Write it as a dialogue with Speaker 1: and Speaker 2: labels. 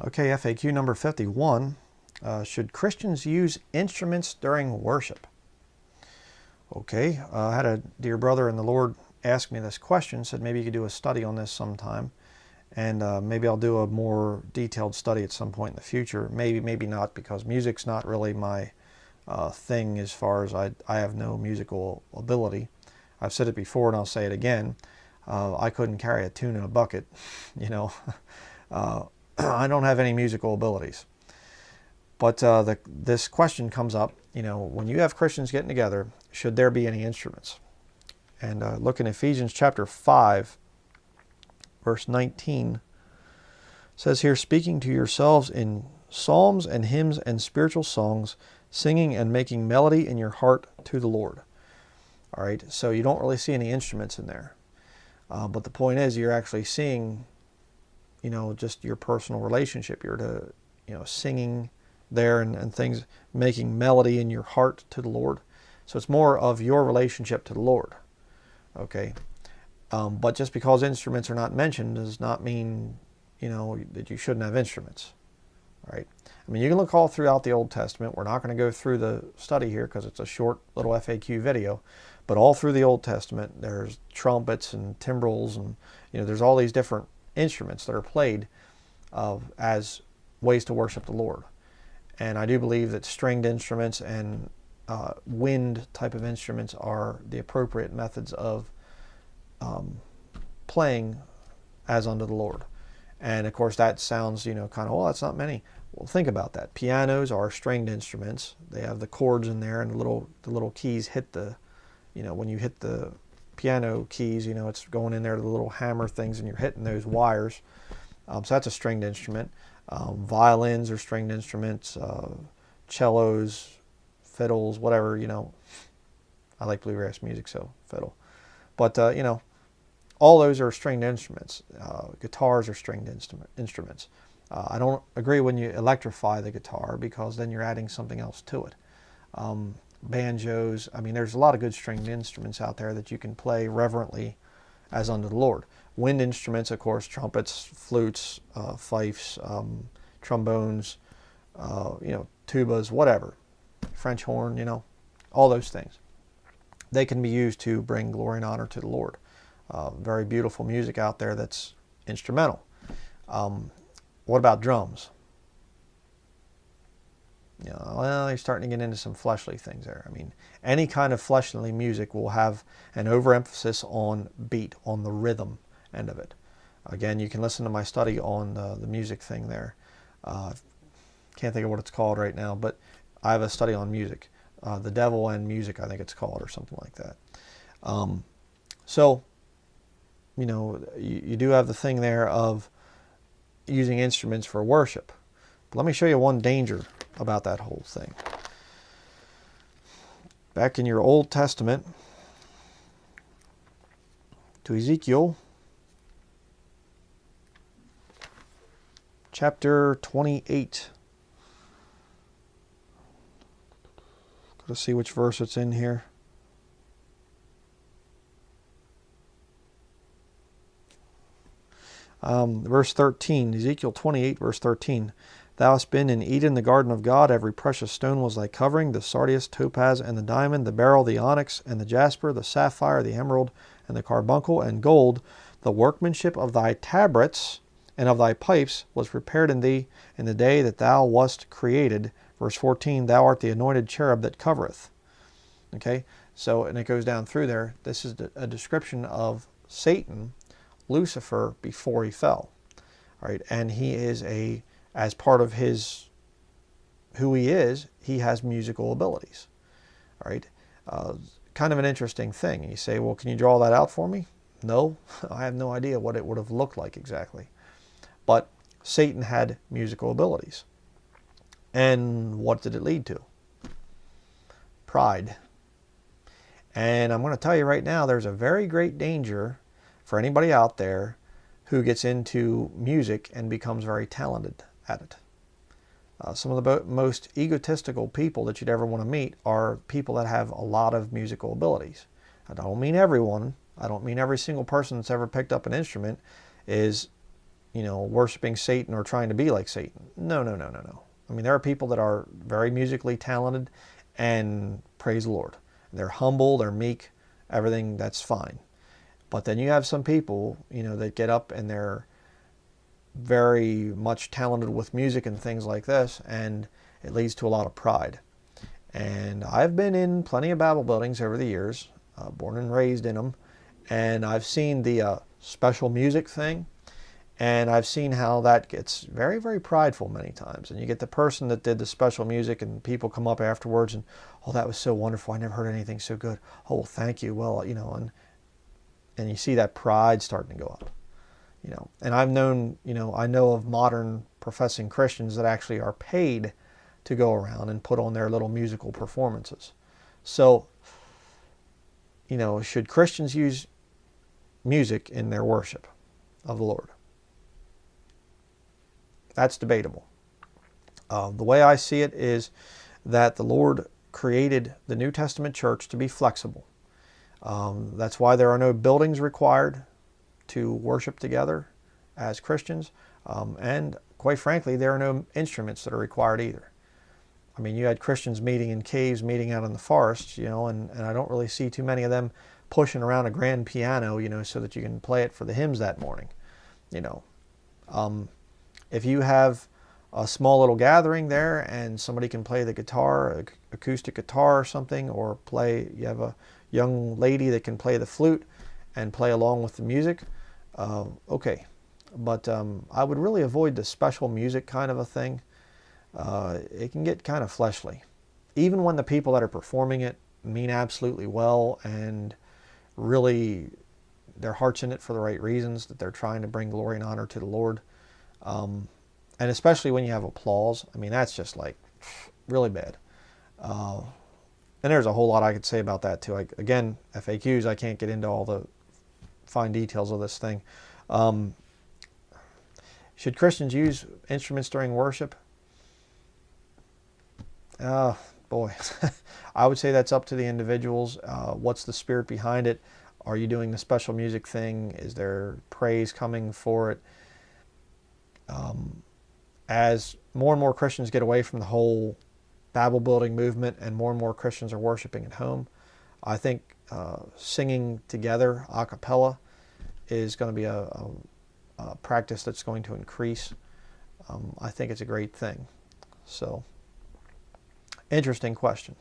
Speaker 1: Okay, FAQ number 51. Should Christians use instruments during worship? Okay, I had a dear brother in the Lord ask me this question, said maybe you could do a study on this sometime, and maybe I'll do a more detailed study at some point in the future. Maybe, maybe not, because music's not really my thing as far as I have no musical ability. I've said it before and I'll say it again. I couldn't carry a tune in a bucket, you know. I don't have any musical abilities. But this question comes up, you know, when you have Christians getting together, should there be any instruments? And look in Ephesians chapter 5, verse 19, says here, speaking to yourselves in psalms and hymns and spiritual songs, singing and making melody in your heart to the Lord. All right, so you don't really see any instruments in there. But the point is, you're actually seeing, you know, just your personal relationship. You're to, you know, singing there and things, making melody in your heart to the Lord. So it's more of your relationship to the Lord. Okay. But just because instruments are not mentioned does not mean, you know, that you shouldn't have instruments. All right. I mean, you can look all throughout the Old Testament. We're not going to go through the study here because it's a short little FAQ video. But all through the Old Testament, there's trumpets and timbrels, and you know, there's all these different instruments that are played as ways to worship the Lord. And I do believe that stringed instruments and wind type of instruments are the appropriate methods of playing as unto the Lord. And of course that sounds, you know, kind of, well, that's not many. Well, think about that. Pianos are stringed instruments. They have the chords in there, and the little keys hit the, you know, when you hit the piano keys, you know, it's going in there to the little hammer things, and you're hitting those wires. So that's a stringed instrument. Violins are stringed instruments. Cellos, fiddles, whatever, you know. I like bluegrass music, so fiddle. But, you know, all those are stringed instruments. Guitars are stringed instruments. I don't agree when you electrify the guitar, because then you're adding something else to it. Banjos, I mean, there's a lot of good stringed instruments out there that you can play reverently as unto the Lord. Wind instruments, of course, trumpets, flutes, fifes, trombones, you know, tubas, whatever. French horn, you know, all those things. They can be used to bring glory and honor to the Lord. Very beautiful music out there that's instrumental. What about drums? You know, well, you're starting to get into some fleshly things there. I mean, any kind of fleshly music will have an overemphasis on beat, on the rhythm end of it. Again, you can listen to my study on the music thing there. Can't think of what it's called right now, but I have a study on music. The Devil and Music, I think it's called, or something like that. So, you know, you do have the thing there of using instruments for worship. But let me show you one danger about that whole thing. Back in your Old Testament, to Ezekiel chapter 28. Got to see which verse it's in here. Verse 13, Ezekiel 28, verse 13. Thou hast been in Eden, the garden of God. Every precious stone was thy covering, the sardius, topaz, and the diamond, the beryl, the onyx, and the jasper, the sapphire, the emerald, and the carbuncle, and gold. The workmanship of thy tabrets and of thy pipes was prepared in thee in the day that thou wast created. Verse 14, thou art the anointed cherub that covereth. Okay, so, and it goes down through there. This is a description of Satan, Lucifer, before he fell. All right, and he is as part of who he is, he has musical abilities. All right, kind of an interesting thing. You say, well, can you draw that out for me? No, I have no idea what it would have looked like exactly. But Satan had musical abilities. And what did it lead to? Pride. And I'm going to tell you right now, there's a very great danger for anybody out there who gets into music and becomes very talented at it. Some of the most egotistical people that you'd ever want to meet are people that have a lot of musical abilities. I don't mean everyone. I don't mean every single person that's ever picked up an instrument is worshiping Satan or trying to be like Satan. No, no, no, no, no. I mean, there are people that are very musically talented and praise the Lord. They're humble, they're meek, everything, that's fine. But then you have some people, that get up and they're very much talented with music and things like this, and it leads to a lot of pride. And I've been in plenty of Bible buildings over the years, born and raised in them, and I've seen the special music thing, and I've seen how that gets very, very prideful many times. And you get the person that did the special music, and people come up afterwards and, oh, that was so wonderful. I never heard anything so good. Oh, well, thank you. Well, and you see that pride starting to go up. And I've known, I know of modern professing Christians that actually are paid to go around and put on their little musical performances. So, should Christians use music in their worship of the Lord? That's debatable. The way I see it is that the Lord created the New Testament church to be flexible. That's why there are no buildings required to worship together as Christians. And quite frankly, there are no instruments that are required either. I mean, you had Christians meeting in caves, meeting out in the forests, and I don't really see too many of them pushing around a grand piano, so that you can play it for the hymns that morning. If you have a small little gathering there and somebody can play the guitar, acoustic guitar or something, or you have a young lady that can play the flute and play along with the music, okay. But I would really avoid the special music kind of a thing. It can get kind of fleshly. Even when the people that are performing it mean absolutely well and really their heart's in it for the right reasons, that they're trying to bring glory and honor to the Lord. And especially when you have applause. I mean, that's just like really bad. And there's a whole lot I could say about that too. Again, FAQs, I can't get into all the fine details of this thing. Should Christians use instruments during worship? Boy, I would say that's up to the individuals. What's the spirit behind it? Are you doing the special music thing? Is there praise coming for it? As more and more Christians get away from the whole Bible building movement and more Christians are worshiping at home, I think singing together a cappella is going to be a practice that's going to increase. I think it's a great thing. So, interesting question.